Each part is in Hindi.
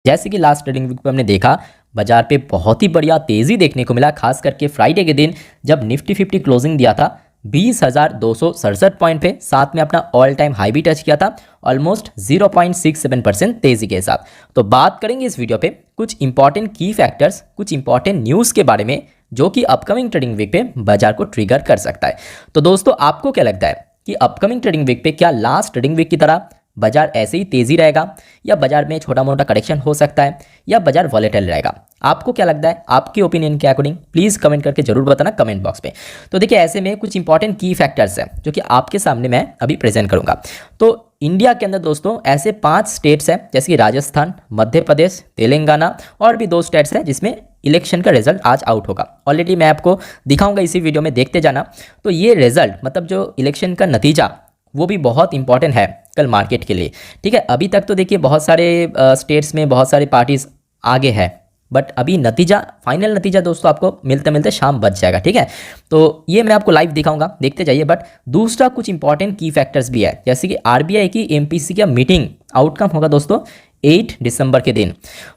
जैसे कि लास्ट ट्रेडिंग वीक पे हमने देखा, बाजार पे बहुत ही बढ़िया तेज़ी देखने को मिला, खास करके फ्राइडे के दिन जब निफ्टी 50 क्लोजिंग दिया था 20,267 पॉइंट पे, साथ में अपना ऑल टाइम हाई भी टच किया था ऑलमोस्ट 0.67% तेज़ी के साथ। तो बात करेंगे इस वीडियो पे कुछ इंपॉर्टेंट की फैक्टर्स, कुछ इंपॉर्टेंट न्यूज़ के बारे में जो कि अपकमिंग ट्रेडिंग वीक पे बाजार को ट्रिगर कर सकता है। तो दोस्तों, आपको क्या लगता है कि अपकमिंग ट्रेडिंग वीक पे क्या लास्ट ट्रेडिंग वीक की तरह बाजार ऐसे ही तेज़ी रहेगा, या बाजार में छोटा मोटा करेक्शन हो सकता है, या बाजार वॉलेटाइल रहेगा? आपको क्या लगता है? आपके ओपिनियन के अकॉर्डिंग प्लीज़ कमेंट करके जरूर बताना कमेंट बॉक्स में। तो देखिए, ऐसे में कुछ इंपॉर्टेंट की फैक्टर्स हैं जो कि आपके सामने मैं अभी प्रेजेंट करूंगा। तो इंडिया के अंदर दोस्तों ऐसे 5 स्टेट्स हैं, जैसे कि राजस्थान, मध्य प्रदेश, तेलंगाना और भी 2 स्टेट्स हैं जिसमें इलेक्शन का रिजल्ट आज आउट होगा। ऑलरेडी मैं आपको दिखाऊंगा इसी वीडियो में, देखते जाना। तो ये रिजल्ट मतलब जो इलेक्शन का नतीजा वो भी बहुत इंपॉर्टेंट है कल मार्केट के लिए। ठीक है, अभी तक तो देखिए बहुत सारे स्टेट्स में बहुत सारे पार्टीज आगे है, बट अभी नतीजा, फाइनल नतीजा दोस्तों आपको मिलते मिलते शाम बच जाएगा। ठीक है, तो ये मैं आपको लाइव दिखाऊंगा, देखते जाइए। बट दूसरा कुछ इंपॉर्टेंट की फैक्टर्स भी है, जैसे कि आरबीआई की एमपीसी का मीटिंग आउटकम होगा दोस्तों 8 दिसंबर के दिन।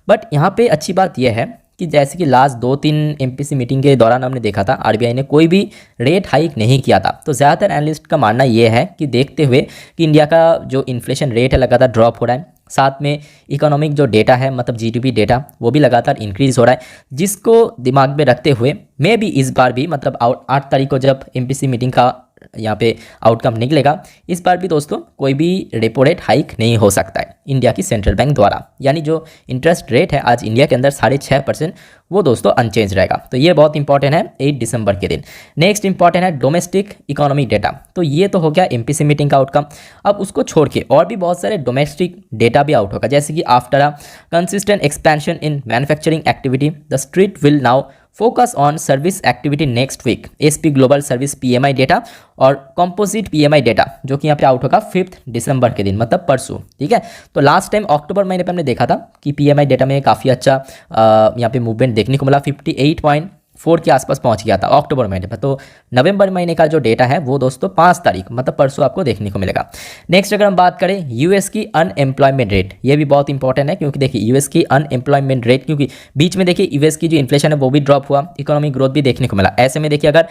बट यहाँ पे अच्छी बात यह है कि जैसे कि लास्ट 2-3 एमपीसी मीटिंग के दौरान हमने देखा था आरबीआई ने कोई भी रेट हाइक नहीं किया था। तो ज़्यादातर एनालिस्ट का मानना यह है कि देखते हुए कि इंडिया का जो इन्फ्लेशन रेट है लगातार ड्रॉप हो रहा है, साथ में इकोनॉमिक जो डेटा है मतलब जीडीपी डेटा वो भी लगातार इंक्रीज हो रहा है, जिसको दिमाग में रखते हुए मे भी इस बार भी मतलब 8 तारीख को जब एमपीसी मीटिंग का यहाँ पे आउटकम निकलेगा, इस बार भी दोस्तों कोई भी रेपो रेट हाइक नहीं हो सकता है इंडिया की सेंट्रल बैंक द्वारा। यानी जो इंटरेस्ट रेट है आज इंडिया के अंदर 6.5%, वो दोस्तों अनचेंज रहेगा। तो ये बहुत इंपॉर्टेंट है 8 दिसंबर के दिन। नेक्स्ट इंपॉर्टेंट है डोमेस्टिक इकोनॉमिक डेटा। तो ये तो हो गया एमपीसी मीटिंग का आउटकम। अब उसको छोड़ के और भी बहुत सारे डोमेस्टिक डेटा भी आउट होगा, जैसे कि after a consistent expansion in manufacturing activity the street will now focus on service activity next week. S P global service PMI data और कंपोजिट पीएमआई डेटा जो कि यहाँ पे आउट होगा 5 दिसंबर के दिन, मतलब परसों। ठीक है, तो लास्ट टाइम अक्टूबर महीने पे हमने देखा था कि पीएमआई डेटा में काफ़ी अच्छा यहाँ पे मूवमेंट देखने को मिला, 58.4 के आसपास पहुंच गया था अक्टूबर महीने पर। तो नवंबर महीने का जो डेटा है वो दोस्तों 5 तारीख मतलब परसों आपको देखने को मिलेगा। नेक्स्ट अगर हम बात करें यूएस की अनएम्प्लॉयमेंट रेट, ये भी बहुत इंपॉर्टेंट है, क्योंकि देखिए यूएस की अनएम्प्लॉयमेंट रेट, क्योंकि बीच में देखिए यूएस की जो इन्फ्लेशन है वो भी ड्रॉप हुआ, इकोनॉमिक ग्रोथ भी देखने को मिला। ऐसे में देखिए अगर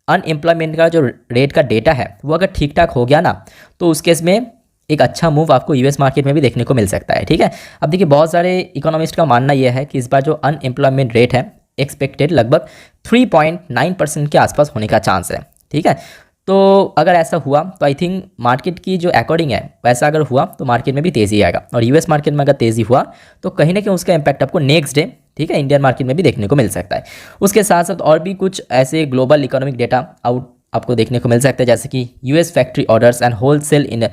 अनएम्प्लॉयमेंट का जो रेट का डेटा है वो अगर ठीक ठाक हो गया ना, तो उस केस में एक अच्छा मूव आपको यूएस मार्केट में भी देखने को मिल सकता है। ठीक है, अब देखिए बहुत सारे इकोनॉमिस्ट का मानना यह है कि इस बार जो अनएम्प्लॉयमेंट रेट है एक्सपेक्टेड लगभग 3.9% के आसपास होने का चांस है। ठीक है, तो अगर ऐसा हुआ तो आई थिंक मार्केट की जो अकॉर्डिंग है वैसा अगर हुआ तो मार्केट में भी तेज़ी आएगा, और यूएस मार्केट में अगर तेज़ी हुआ तो कहीं ना कहीं उसका इम्पैक्ट आपको नेक्स्ट डे, ठीक है, इंडियन मार्केट में भी देखने को मिल सकता है। उसके साथ साथ और भी कुछ ऐसे ग्लोबल इकोनॉमिक डेटा आउट आपको देखने को मिल सकता है, जैसे कि US factory orders and wholesale in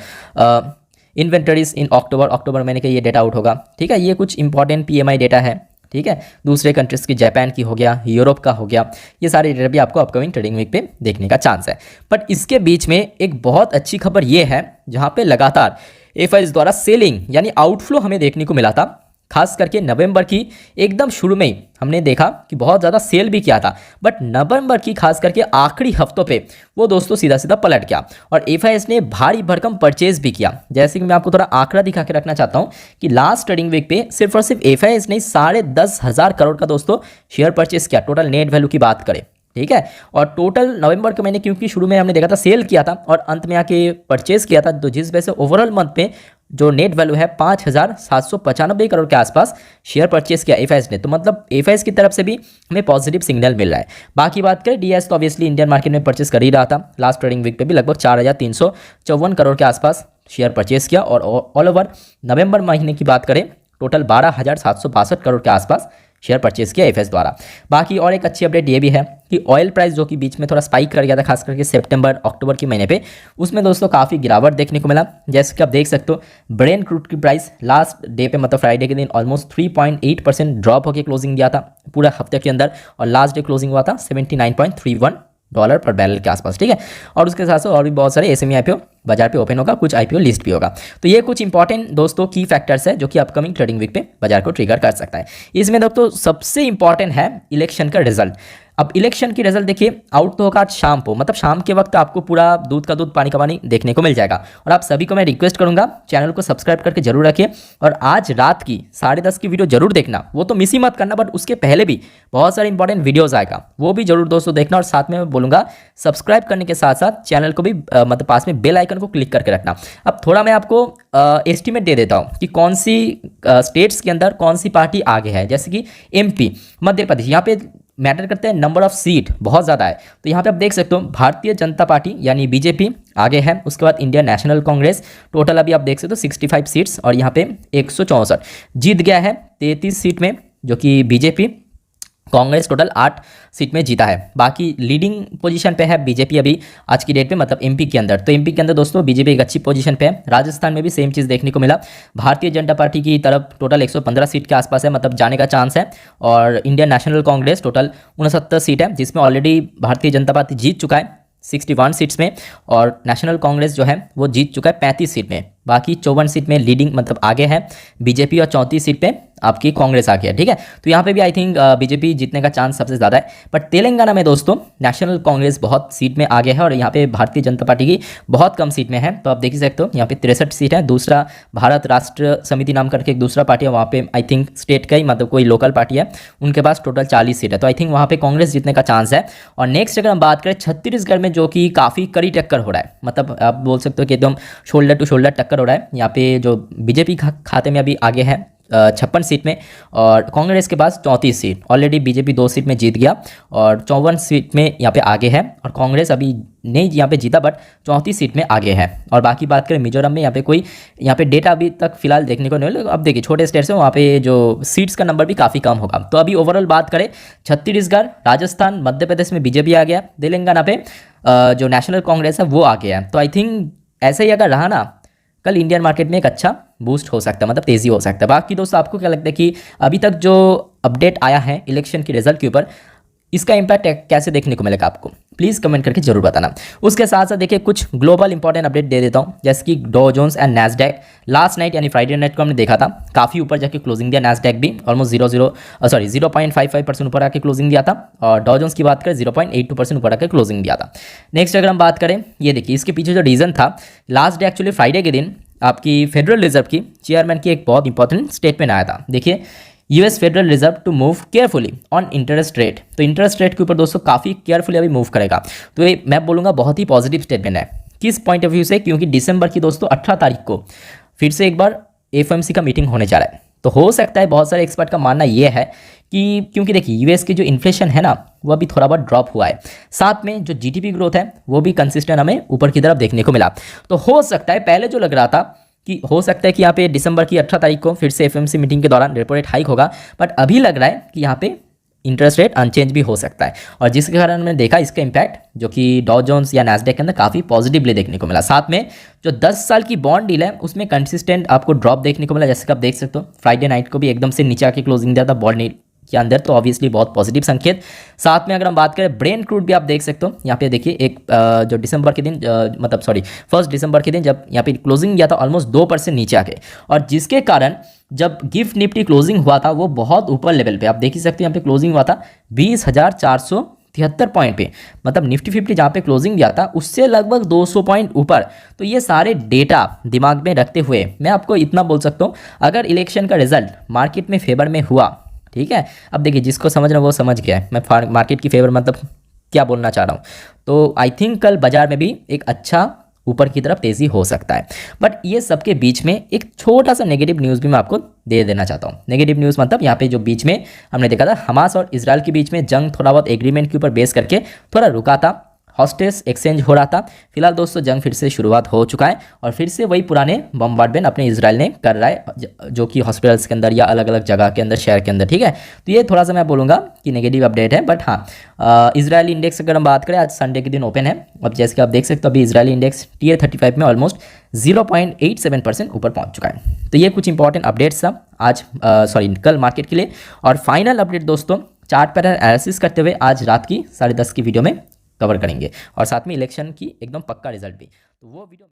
inventories in October महीने का ये डेटा आउट होगा। ठीक है, ये कुछ इंपॉर्टेंट पीएमआई डेटा है। ठीक है, दूसरे कंट्रीज़ की, जापान की हो गया, यूरोप का हो गया, ये सारे डेटा भी आपको अपकमिंग ट्रेडिंग वीक पे देखने का चांस है। बट इसके बीच में एक बहुत अच्छी खबर ये है जहाँ पे लगातार एफआईज द्वारा सेलिंग यानी आउटफ्लो हमें देखने को मिला था, खास करके नवंबर की एकदम शुरू में ही हमने देखा कि बहुत ज़्यादा सेल भी किया था, बट नवंबर की खास करके आखिरी हफ्तों पे वो दोस्तों सीधा सीधा पलट गया और एफआईएस ने भारी भरकम परचेज भी किया। जैसे कि मैं आपको थोड़ा आंकड़ा दिखा के रखना चाहता हूं कि लास्ट ट्रेडिंग वीक पे सिर्फ और सिर्फ एफआईएस ने 10,500 करोड़ का दोस्तों शेयर परचेज किया, टोटल नेट वैल्यू की बात करें। ठीक है, और टोटल नवंबर के महीने, क्योंकि शुरू में हमने देखा था सेल किया था और अंत में आके परचेज किया था, तो जिस वजह से ओवरऑल मंथ में जो नेट वैल्यू है 5,795 करोड़ के आसपास शेयर परचेस किया एफआईएस ने। तो मतलब एफआईएस की तरफ से भी हमें पॉजिटिव सिग्नल मिल रहा है। बाकी बात करें डीएस, तो ऑब्वियसली इंडियन मार्केट में परचेस कर ही रहा था, लास्ट ट्रेडिंग वीक पे भी लगभग 4,354 करोड़ के आसपास शेयर परचेस किया, और ऑल ओवर नवंबर महीने की बात करें टोटल 12,762 करोड़ के आसपास शेयर परचेज किया एफएस द्वारा। बाकी और एक अच्छी अपडेट ये भी है कि ऑयल प्राइस जो कि बीच में थोड़ा स्पाइक कर गया था, खास करके सितंबर अक्टूबर के महीने पे, उसमें दोस्तों काफ़ी गिरावट देखने को मिला। जैसे कि आप देख सकते हो ब्रेंट क्रूड की प्राइस लास्ट डे पे मतलब फ्राइडे के दिन ऑलमोस्ट 3.8% ड्रॉप होकर क्लोजिंग दिया था पूरा हफ्ते के अंदर, और लास्ट डे क्लोजिंग हुआ था $79.31 पर बैरल के आसपास। ठीक है, और उसके साथ साथ और भी बहुत सारे एसएमई आईपीओ बाजार पे ओपन होगा, कुछ आईपीओ लिस्ट भी होगा। तो ये कुछ इंपॉर्टेंट दोस्तों की फैक्टर्स है जो कि अपकमिंग ट्रेडिंग वीक पे बाजार को ट्रिगर कर सकता है। इसमें दोस्तों सबसे इंपॉर्टेंट है इलेक्शन का रिजल्ट। अब इलेक्शन की रिजल्ट देखिए आउट तो होगा आज शाम को, मतलब शाम के वक्त आपको पूरा दूध का दूध पानी का पानी देखने को मिल जाएगा। और आप सभी को मैं रिक्वेस्ट करूंगा चैनल को सब्सक्राइब करके जरूर रखिए, और आज रात की 10:30 की वीडियो जरूर देखना, वो तो मिस ही मत करना, बट उसके पहले भी बहुत सारे इंपॉर्टेंट वीडियोस आएगा, वो भी जरूर दोस्तों देखना। और साथ में मैं बोलूंगा सब्सक्राइब करने के साथ साथ चैनल को भी मतलब पास में बेल आइकन को क्लिक करके रखना। अब थोड़ा मैं आपको एस्टिमेट दे देता हूँ कि कौन सी स्टेट्स के अंदर कौन सी पार्टी आगे है। जैसे कि एमपी मध्य प्रदेश, यहाँ पे मैटर करते हैं नंबर ऑफ सीट बहुत ज़्यादा है, तो यहाँ पे आप देख सकते हो भारतीय जनता पार्टी यानी बीजेपी आगे है। उसके बाद इंडियन नेशनल कांग्रेस, टोटल अभी आप देख सकते हो 65 सीट्स, और यहाँ पे 164 जीत गया है 33 सीट में, जो कि बीजेपी। कांग्रेस टोटल 8 सीट में जीता है। बाकी लीडिंग पोजीशन पे है बीजेपी अभी आज की डेट पे, मतलब एमपी के अंदर। तो एमपी के अंदर दोस्तों बीजेपी एक अच्छी पोजीशन पे है। राजस्थान में भी सेम चीज़ देखने को मिला, भारतीय जनता पार्टी की तरफ टोटल 115 सीट के आसपास है, मतलब जाने का चांस है। और Indian national Congress total 69 seat है, जिसमें ऑलरेडी भारतीय जनता पार्टी जीत चुका है 61 सीट्स में, और नेशनल कांग्रेस जो है वो जीत चुका है 35 सीट में। बाकी 54 सीट में लीडिंग मतलब आगे है बीजेपी, और 34 सीट पे आपकी कांग्रेस आ गया, ठीक है। तो यहाँ पे भी आई थिंक बीजेपी जीतने का चांस सबसे ज़्यादा है। बट तेलंगाना में दोस्तों नेशनल कांग्रेस बहुत सीट में आगे है, और यहाँ पे भारतीय जनता पार्टी की बहुत कम सीट में है। तो आप देख ही सकते हो यहाँ पे 63 सीट है। दूसरा भारत राष्ट्र समिति नाम करके एक दूसरा पार्टी है, वहाँ पे आई थिंक स्टेट का ही मतलब कोई लोकल पार्टी है, उनके पास टोटल 40 सीट है। तो आई थिंक वहाँ पे कांग्रेस जीतने का चांस है। और नेक्स्ट अगर हम बात करें छत्तीसगढ़ में, जो कि काफ़ी कड़ी टक्कर हो रहा है, मतलब आप बोल सकते हो कि एकदम शोल्डर टू शोल्डर टक्कर हो रहा है। यहाँ पे जो बीजेपी खाते में अभी आगे है 56 सीट में, और कांग्रेस के पास 34 सीट। ऑलरेडी बीजेपी 2 सीट में जीत गया, और 54 सीट में यहाँ पे आगे है, और कांग्रेस अभी नहीं यहाँ पे जीता बट 34 सीट में आगे है। और बाकी बात करें मिजोरम में, यहाँ पे कोई यहाँ पे डेटा अभी तक फिलहाल देखने को नहीं मिला। अब देखिए छोटे स्टेट्स हैं, वहाँ पे जो सीट्स का नंबर भी काफ़ी कम होगा। तो अभी ओवरऑल बात करें छत्तीसगढ़, राजस्थान, मध्य प्रदेश में बीजेपी आ गया, तेलंगाना पे जो नेशनल कांग्रेस है वो आ गया है। तो आई थिंक ऐसे ही अगर रहा ना, कल इंडियन मार्केट में एक अच्छा बूस्ट हो सकता है, मतलब तेज़ी हो सकता है। बाकी दोस्तों आपको क्या लगता है कि अभी तक जो अपडेट आया है इलेक्शन के रिजल्ट के ऊपर, इसका इंपैक्ट कैसे देखने को मिलेगा आपको, प्लीज़ कमेंट करके जरूर बताना। उसके साथ साथ देखिए कुछ ग्लोबल इंपॉर्टेंट अपडेट दे देता हूँ, जैसे कि Dow Jones and Nasdaq last night यानी फ्राइडे नाइट को हमने देखा था, काफ़ी ऊपर जाके क्लोजिंग दिया। नैस्डैक भी ऑलमोस्ट 0.55% ऊपर आके क्लोजिंग दिया था, और डॉ जोन्स की बात करें 0.82% ऊपर आके क्लोजिंग दिया था। नेक्स्ट अगर हम बात करें, ये देखिए इसके पीछे जो रीज़न था, लास्ट डे एक्चुअली फ्राइडे के दिन आपकी फेडरल रिजर्व की चेयरमैन की एक बहुत इंपॉर्टेंट स्टेटमेंट आया था। देखिए US Federal Reserve to move carefully on interest rate. तो इंटरेस्ट रेट के ऊपर दोस्तों काफ़ी केयरफुली अभी मूव करेगा। तो ये मैं बोलूँगा बहुत ही पॉजिटिव स्टेटमेंट है। किस पॉइंट ऑफ व्यू से, क्योंकि दिसंबर की दोस्तों 18 तारीख को फिर से एक बार एफओएमसी का मीटिंग होने जा रहा है। तो हो सकता है, बहुत सारे एक्सपर्ट का मानना ये है कि क्योंकि देखिए यूएस की जो इन्फ्लेशन है ना वो अभी थोड़ा बहुत ड्रॉप हुआ है, साथ में जो जीडीपी ग्रोथ है वो भी कंसिस्टेंट हमें ऊपर की तरफ देखने को मिला। तो हो सकता है, पहले जो लग रहा था कि हो सकता है कि यहाँ पे दिसंबर की 18 तारीख को फिर से एफओएमसी मीटिंग के दौरान रेपो रेट हाइक होगा, बट अभी लग रहा है कि यहाँ पे इंटरेस्ट रेट अनचेंज भी हो सकता है। और जिसके कारण हमने देखा इसका इंपैक्ट जो कि डॉ जोन्स या नैस्डैक के अंदर काफ़ी पॉजिटिवली देखने को मिला। साथ में जो 10 साल की बॉन्ड डील है उसमें कंसिस्टेंट आपको ड्रॉप देखने को मिला, जैसे कि आप देख सकते हो फ्राइडे नाइट को भी एकदम से नीचे आके क्लोजिंग दिया था बॉन्ड के अंदर, तो ऑब्वियसली बहुत पॉजिटिव संकेत। साथ में अगर हम बात करें ब्रेंट क्रूड भी आप देख सकते हो, यहाँ पे देखिए एक जो दिसंबर के दिन मतलब 1 दिसंबर के दिन जब यहाँ पे क्लोजिंग किया था ऑलमोस्ट 2% नीचे आके, और जिसके कारण जब गिफ्ट निफ्टी क्लोजिंग हुआ था वो बहुत ऊपर लेवल पे आप देख ही सकते हैं, यहाँ पे क्लोजिंग हुआ था 20,473 पॉइंट पे, मतलब निफ्टी 50 जहाँ पे क्लोजिंग दिया था उससे लगभग 200 पॉइंट ऊपर। तो ये सारे डेटा दिमाग में रखते हुए मैं आपको इतना बोल सकता हूँ, अगर इलेक्शन का रिजल्ट मार्केट में फेवर में हुआ, ठीक है, अब देखिए जिसको समझना वो समझ गया है, मैं मार्केट की फेवर मतलब क्या बोलना चाह रहा हूँ। तो आई थिंक कल बाजार में भी एक अच्छा ऊपर की तरफ तेज़ी हो सकता है। बट ये सबके बीच में एक छोटा सा नेगेटिव न्यूज़ भी मैं आपको दे देना चाहता हूँ। नेगेटिव न्यूज़ मतलब यहाँ पे जो बीच में हमने देखा था हमास और इजराइल के बीच में जंग थोड़ा बहुत एग्रीमेंट के ऊपर बेस करके थोड़ा रुका था, हॉस्टेज एक्सचेंज हो रहा था। फिलहाल दोस्तों जंग फिर से शुरुआत हो चुका है, और फिर से वही पुराने बम्बार्डमेंट अपने इजराइल ने कर रहा है, जो कि हॉस्पिटल्स के अंदर या अलग अलग जगह के अंदर, शहर के अंदर, ठीक है। तो ये थोड़ा सा मैं बोलूँगा कि नेगेटिव अपडेट है। बट हाँ, इजरायली इंडेक्स अगर हम बात करें, आज संडे के दिन ओपन है। अब जैसे कि आप देख सकते हो अभी इजरायली इंडेक्स टियर 35 में ऑलमोस्ट 0.87% ऊपर पहुँच चुका है। तो ये कुछ इंपॉर्टेंट अपडेट्स था आज कल मार्केट के लिए। और फाइनल अपडेट दोस्तों चार्ट पैटर्न एनालिसिस करते हुए आज रात की 10:30 की वीडियो में कवर करेंगे, और साथ में इलेक्शन की एकदम पक्का रिजल्ट भी। तो वो वीडियो